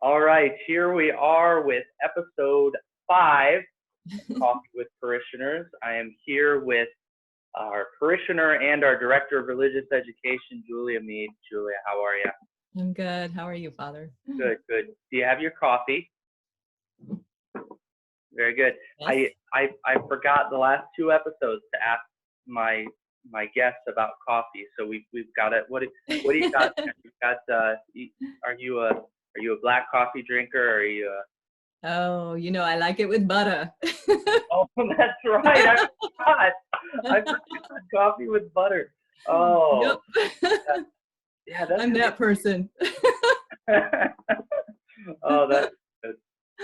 All right, here we are with episode 5, Coffee with Parishioners. I am here with our parishioner and our director of religious education, Julia Mead. Julia, how are you? I'm good. How are you, Father? Good, good. Do you have your coffee? Very good. Yes. I forgot the last 2 episodes to ask my guests about coffee, so we've got it. What do you got? You've got are you a black coffee drinker, or are you a... Oh, I like it with butter. Oh, that's right. I forgot coffee with butter. Oh, Yep. yeah, that's I'm that person. Oh, that's good.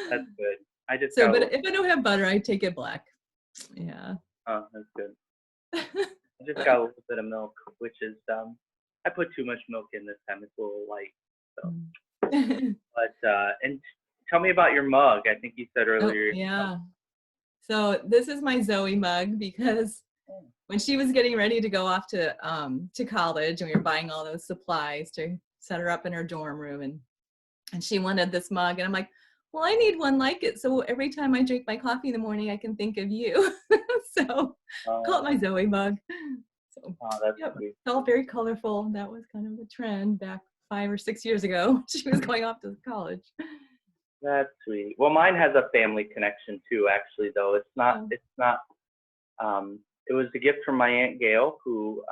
That's good. I just So, got a but little... if I don't have butter, I take it black. Yeah. Oh, that's good. I just got a little bit of milk, which is I put too much milk in this time. It's a little light. So, but and tell me about your mug. I think you said Oh, earlier. yeah. So this is my Zoe mug because when she was getting ready to go off to college, and we were buying all those supplies to set her up in her dorm room, and she wanted this mug, and I'm like, well, I need one like it, so every time I drink my coffee in the morning, I can think of you. So call it my Zoe mug. So That's yep, sweet. it's all very colorful. That was kind of a trend back 5 or 6 years ago. She was going off to college. That's sweet. Well, mine has a family connection too, actually, though. It's not, it was a gift from my Aunt Gail, who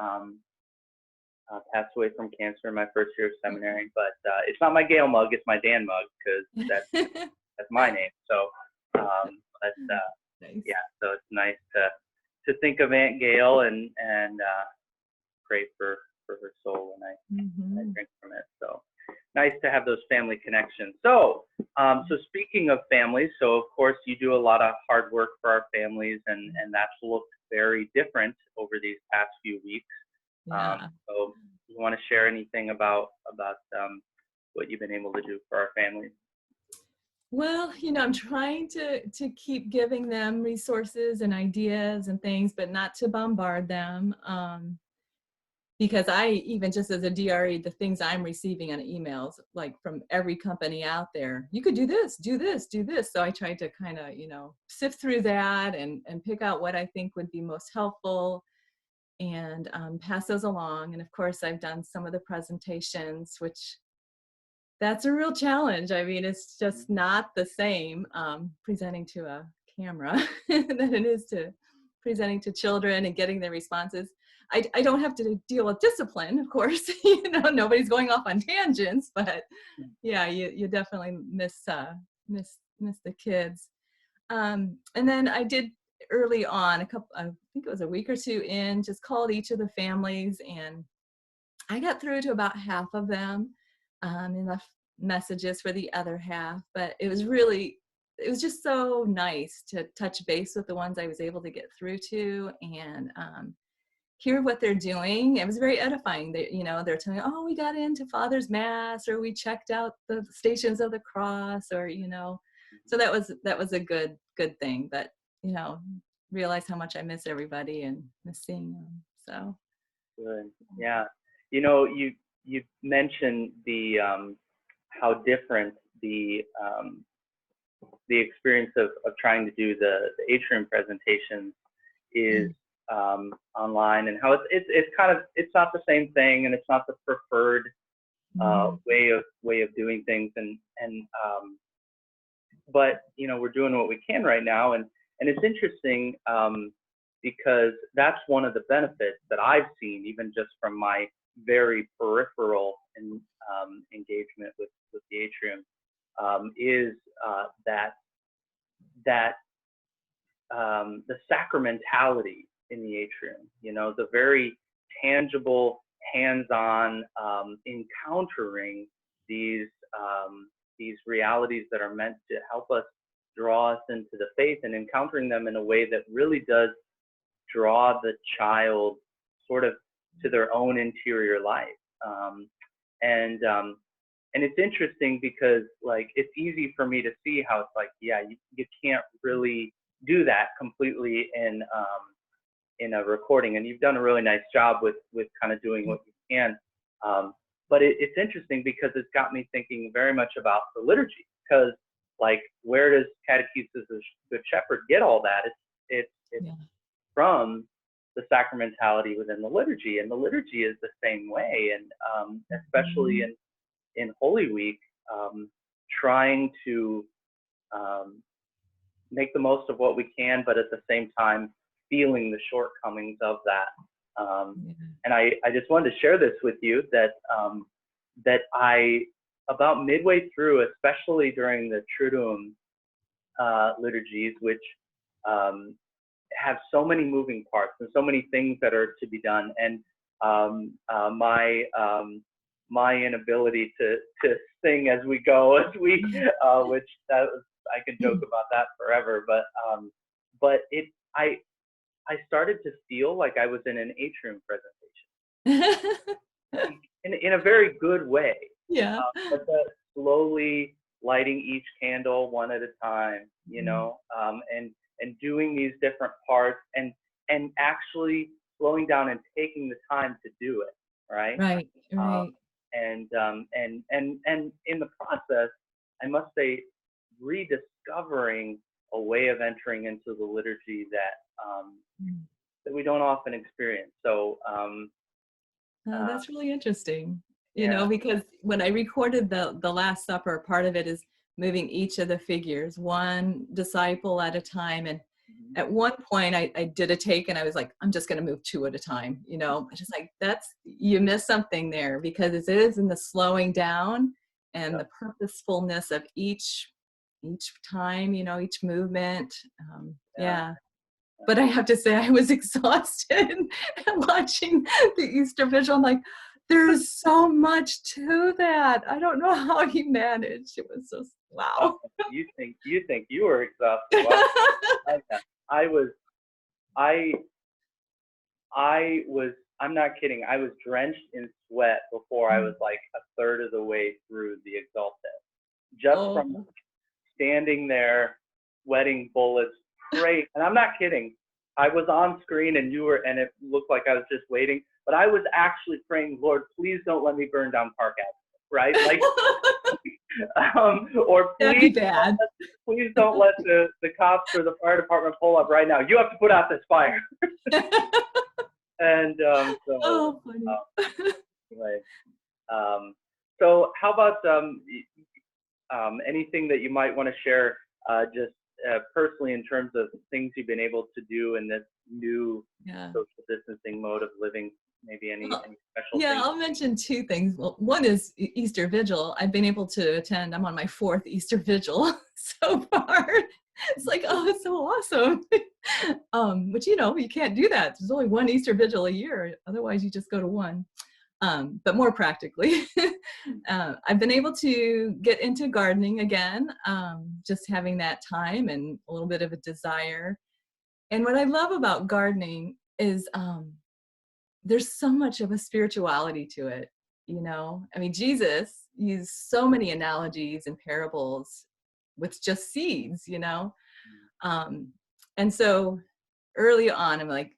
passed away from cancer in my first year of seminary. But it's not my Gail mug, it's my Dan mug, because that's my name. So, Nice. yeah, so it's nice to think of Aunt Gail and pray for her soul when I drink from it. So nice to have those family connections. So, so speaking of families, so of course you do a lot of hard work for our families, and that's looked very different over these past few weeks. Yeah. So you want to share anything about what you've been able to do for our families? Well, I'm trying to keep giving them resources and ideas and things, but not to bombard them. Because I, even just as a DRE, the things I'm receiving on emails, like from every company out there, you could do this, do this, do this. So I tried to kind of, sift through that and pick out what I think would be most helpful, and pass those along. And of course, I've done some of the presentations, which that's a real challenge. I mean, it's just not the same presenting to a camera than it is to presenting to children and getting their responses. I don't have to deal with discipline, of course. Nobody's going off on tangents, but yeah, you definitely miss the kids. And then I did early on, I think it was a week or 2 in, just called each of the families, and I got through to about half of them, and left messages for the other half. But it was just so nice to touch base with the ones I was able to get through to, and hear what they're doing. It was very edifying. They're telling me, oh, we got into Father's Mass, or we checked out the Stations of the Cross, or so that was a good thing. But realize how much I miss everybody and miss seeing them. So good. Yeah, you mentioned the how different the experience of trying to do the Atrium presentations is online, and how it's kind of, it's not the same thing, and it's not the preferred way of doing things, and but we're doing what we can right now, and it's interesting because that's one of the benefits that I've seen, even just from my very peripheral engagement with the Atrium, is that the sacramentality in the Atrium, the very tangible, hands-on encountering these realities that are meant to help us draw us into the faith, and encountering them in a way that really does draw the child sort of to their own interior life. And it's interesting because, like, it's easy for me to see how it's like, yeah, you can't really do that completely in a recording, and you've done a really nice job with kind of doing what you can. but it's interesting because it's got me thinking very much about the liturgy, because like, where does catechesis as good shepherd get all that? It's Yeah. from the sacramentality within the liturgy, and the liturgy is the same way. And especially in Holy Week, trying to make the most of what we can, but at the same time feeling the shortcomings of that. And I just wanted to share this with you, that that I, about midway through, especially during the Triduum liturgies, which have so many moving parts and so many things that are to be done, and my inability to sing as we go, which that was, I can joke about that forever, but I started to feel like I was in an Atrium presentation in a very good way. Yeah. But slowly lighting each candle one at a time, you know, and doing these different parts, and actually slowing down and taking the time to do it, right? Right. Right. And in the process, I must say, rediscovering a way of entering into the liturgy that we don't often experience. So that's really interesting. You yeah. know, because when I recorded the Last Supper, part of it is moving each of the figures one disciple at a time. And at one point I did a take and I was like, I'm just going to move two at a time. You know, just like, you miss something there, because it is in the slowing down and the purposefulness of each time, you know, each movement. But I have to say, I was exhausted watching the Easter Vigil. I'm like, there's so much to that. I don't know how he managed. It was so, wow. You think you were exhausted? Wow. I was. I'm not kidding. I was drenched in sweat before I was like a third of the way through the Exultet, just from standing there, sweating bullets. Great, and I'm not kidding. I was on screen and and it looked like I was just waiting, but I was actually praying, Lord, please don't let me burn down Park Avenue, right? Like, or That'd be bad. Please don't let the cops or the fire department pull up right now. You have to put out this fire. And funny. Anyway, so how about anything that you might want to share, just personally, in terms of things you've been able to do in this new social distancing mode of living? Maybe any special things? I'll mention two things. Well, one is Easter Vigil. I've been able to attend. I'm on my 4th Easter Vigil so far. It's like, oh, it's so awesome. But you know, you can't do that. There's only one Easter Vigil a year. Otherwise, you just go to one. But more practically, I've been able to get into gardening again, just having that time and a little bit of a desire. And what I love about gardening is there's so much of a spirituality to it. You know, I mean, Jesus used so many analogies and parables with just seeds, you know. And so early on, I'm like,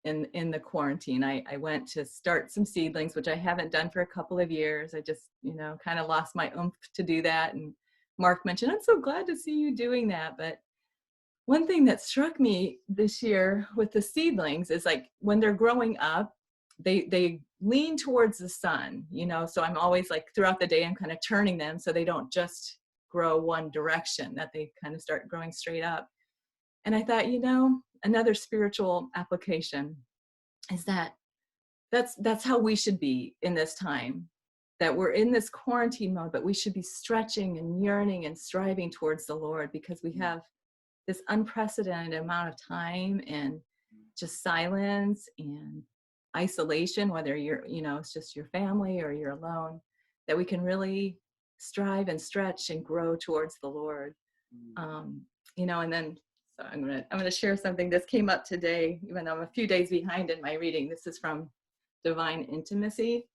in the quarantine, I went to start some seedlings, which I haven't done for a couple of years. I just, you know, kind of lost my oomph to do that. And Mark mentioned, I'm so glad to see you doing that. But one thing that struck me this year with the seedlings is, like, when they're growing up, they lean towards the sun, you know, so I'm always like, throughout the day, I'm kind of turning them so they don't just grow one direction, that they kind of start growing straight up. And I thought, you know, another spiritual application is that's how we should be in this time, that we're in this quarantine mode, but we should be stretching and yearning and striving towards the Lord, because we have this unprecedented amount of time and just silence and isolation, whether you're, you know, it's just your family or you're alone, that we can really strive and stretch and grow towards the Lord. You know, and then, so I'm gonna share something. This came up today, even though I'm a few days behind in my reading. This is from Divine Intimacy,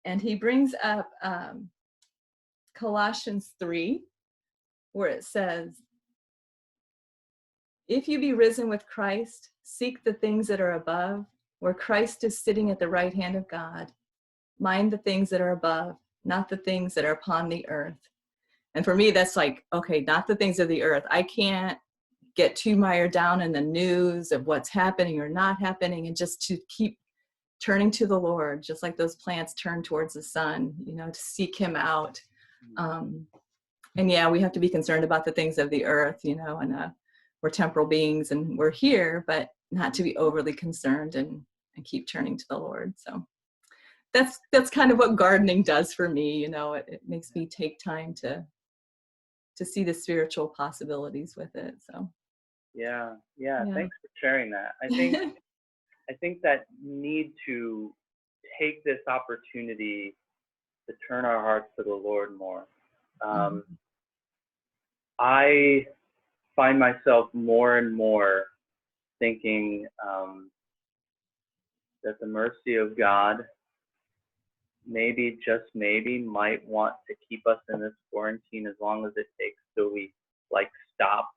and he brings up Colossians 3, where it says, "If you be risen with Christ, seek the things that are above, where Christ is sitting at the right hand of God. mind the things that are above, not the things that are upon the earth. And for me, that's like, okay, not the things of the earth. I can't get too mired down in the news of what's happening or not happening, and just to keep turning to the Lord, just like those plants turn towards the sun, to seek him out. And yeah, we have to be concerned about the things of the earth, and we're temporal beings and we're here, but not to be overly concerned, and keep turning to the Lord. So that's kind of what gardening does for me. It makes me take time to see the spiritual possibilities with it. So yeah. Thanks for sharing that. I think that need to take this opportunity to turn our hearts to the Lord more. I find myself more and more thinking that the mercy of God maybe, just maybe, might want to keep us in this quarantine as long as it takes, so we stop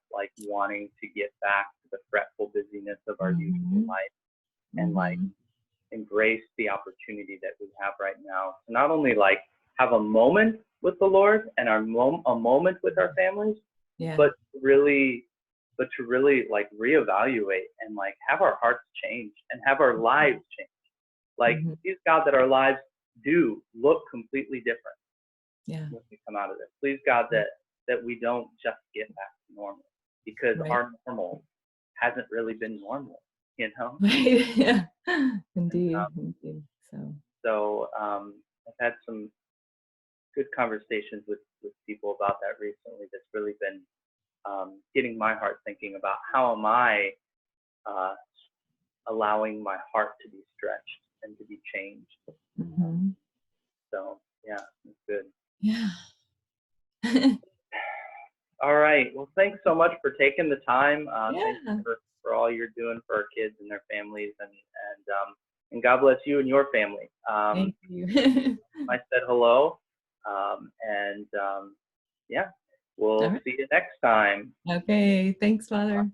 wanting to get back to the fretful busyness of our usual life, and embrace the opportunity that we have right now to not only have a moment with the Lord and a moment with our families, but to really reevaluate and have our hearts changed and have our lives changed. Please God that our lives do look completely different when we come out of this. Please God that we don't just get back to normal, because our normal hasn't really been normal, Right. Yeah. Indeed. So I've had some good conversations with people about that recently. That's really been getting my heart thinking about how am I allowing my heart to be stretched and to be changed. So yeah, it's good. Yeah. All right. Well, thanks so much for taking the time. Thanks for all you're doing for our kids and their families, and God bless you and your family. Thank you. I said hello, yeah, we'll see you next time. Okay. Thanks, Father.